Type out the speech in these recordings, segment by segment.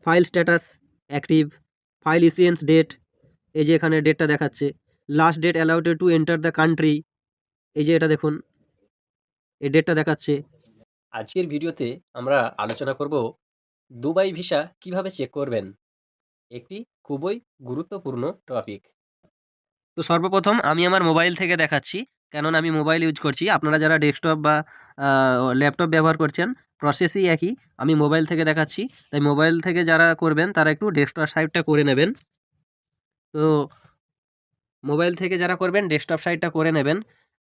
File status active, file issuance date, এই যে এখানে ডেটটা দেখাচ্ছে, last date allowed to enter the country, এই যে এটা দেখুন এই ডেটটা দেখাচ্ছে। আজকের ভিডিওতে আমরা আলোচনা করব দুবাই ভিসা কিভাবে চেক করবেন, একটি খুবই গুরুত্বপূর্ণ টপিক। তো সর্বপ্রথম আমি আমার মোবাইল থেকে দেখাচ্ছি, কেননা আমি মোবাইল ইউজ করছি। আপনারা যারা ডেস্কটপ বা ল্যাপটপ ব্যবহার করছেন প্রসেসই একই, আমি মোবাইল থেকে দেখাচ্ছি। তাই মোবাইল থেকে যারা করবেন তারা একটু ডেস্কটপ সাইটটা করে নেবেন। তো মোবাইল থেকে যারা করবেন ডেস্কটপ সাইটটা করে নেবেন,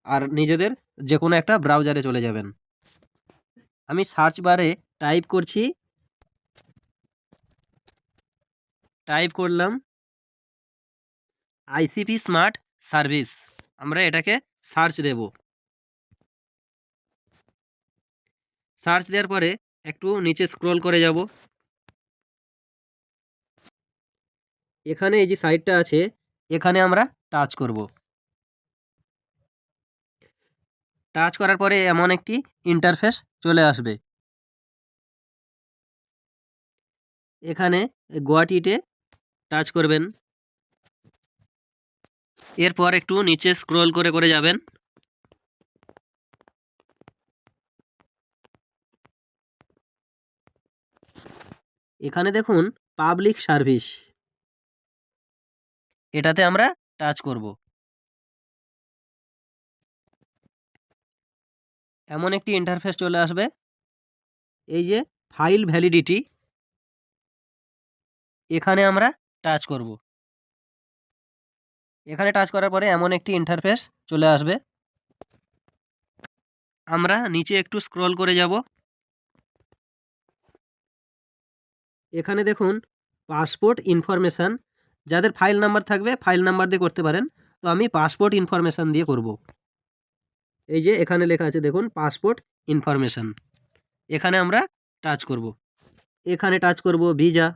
আর নিজেদের যে কোনো একটা ব্রাউজারে চলে যাবেন। আমি সার্চ বারে টাইপ করলাম আইসিপি স্মার্ট সার্ভিস, আমরা এটাকে সার্চ দেব। সার্চ দেওয়ার পরে একটু নিচে স্ক্রল করে যাব। এখানে এই যে সাইটটা আছে এখানে আমরা টাচ করব। টাচ করার পরে এমন একটি ইন্টারফেস চলে আসবে। এখানে গুয়াহাটিতে টাচ করবেন। এরপর একটু নিচে স্ক্রল করে করে যাবেন। এখানে দেখুন পাবলিক সার্ভিস, এটাতে আমরা টাচ করব। এমন একটি ইন্টারফেস চলে আসবে। এই যে ফাইল ভ্যালিডিটি, এখানে আমরা টাচ করব। এখানে টাচ করার পরে এমন একটি ইন্টারফেস চলে আসবে। আমরা নিচে একটু স্ক্রল করে যাব। এখানে দেখুন পাসপোর্ট ইনফরমেশান, যাদের ফাইল নাম্বার থাকবে ফাইল নাম্বার দিয়ে করতে পারেন। তো আমি পাসপোর্ট ইনফরমেশান দিয়ে করব। এই যে এখানে লেখা আছে দেখুন পাসপোর্ট ইনফরমেশান, এখানে আমরা টাচ করব। এখানে টাচ করব ভিসা।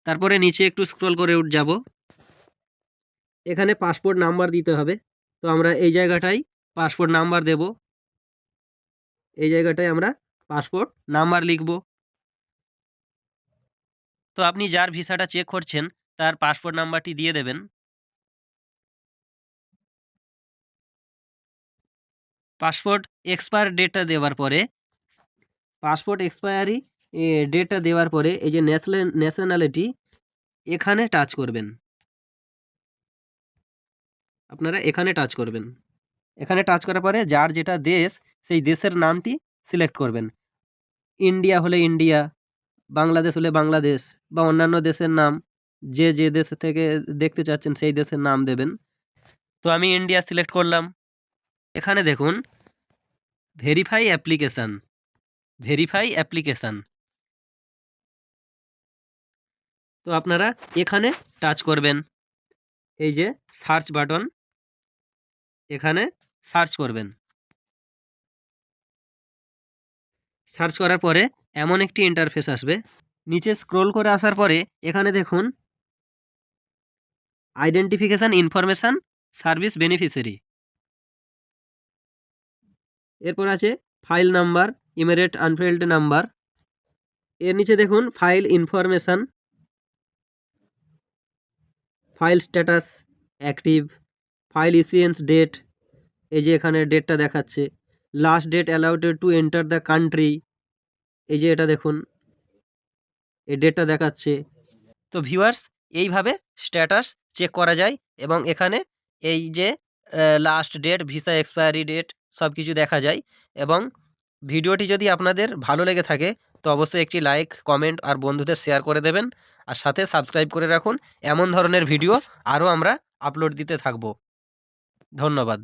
তারপরে নিচে একটু স্ক্রল করে যাব। এখানে পাসপোর্ট নাম্বার দিতে হবে। তো আমরা এই জায়গাটায় পাসপোর্ট নাম্বার দেব। এই জায়গাটায় আমরা পাসপোর্ট নাম্বার লিখব। তো আপনি যার ভিসাটা চেক করছেন তার পাসপোর্ট নাম্বারটি দিয়ে দেবেন। পাসপোর্ট এক্সপায়ার ডেটটা দেওয়ার পরে পাসপোর্ট এক্সপায়ারি ডেটটা দেওয়ার পরে এই যে ন্যাশনালিটি, এখানে টাচ করবেন। আপনারা এখানে টাচ করবেন। এখানে টাচ করার পরে যার যেটা দেশ সেই দেশের নামটি সিলেক্ট করবেন। ইন্ডিয়া হলে ইন্ডিয়া, বাংলাদেশ হলে বাংলাদেশ, বা অন্যান্য দেশের নাম, যে যে দেশ থেকে দেখতে চাচ্ছেন সেই দেশের নাম দেবেন। তো আমি ইন্ডিয়া সিলেক্ট করলাম। এখানে দেখুন ভেরিফাই অ্যাপ্লিকেশান, তো আপনারা এখানে টাচ করবেন। এই যে সার্চ বাটন, এখানে সার্চ করবেন। সার্চ করার পরে এমন একটি ইন্টারফেস আসবে। নিচে স্ক্রল করে আসার পরে এখানে দেখুন আইডেন্টিফিকেশান ইনফরমেশান সার্ভিস বেনিফিশিয়ারি, এরপর আছে file number, immediate unfilled number. এর নিচে দেখুন file information, file status active, file issuance date, এই যে এখানে ডেটটা দেখাচ্ছে, last date allowed to enter the country, এই যে এটা দেখুন এই ডেটটা দেখাচ্ছে। তো ভিউয়ার্স, এইভাবে স্ট্যাটাস চেক করা যায় এবং এখানে এই যে last date, visa expiry date সব কিছু দেখা যায়। এবং ভিডিওটি যদি আপনাদের ভালো লেগে থাকে তো অবশ্যই একটি লাইক, কমেন্ট আর বন্ধুদের শেয়ার করে দেবেন, আর সাথে সাবস্ক্রাইব করে রাখুন। এমন ধরনের ভিডিও আরও আমরা আপলোড দিতে থাকব। ধন্যবাদ।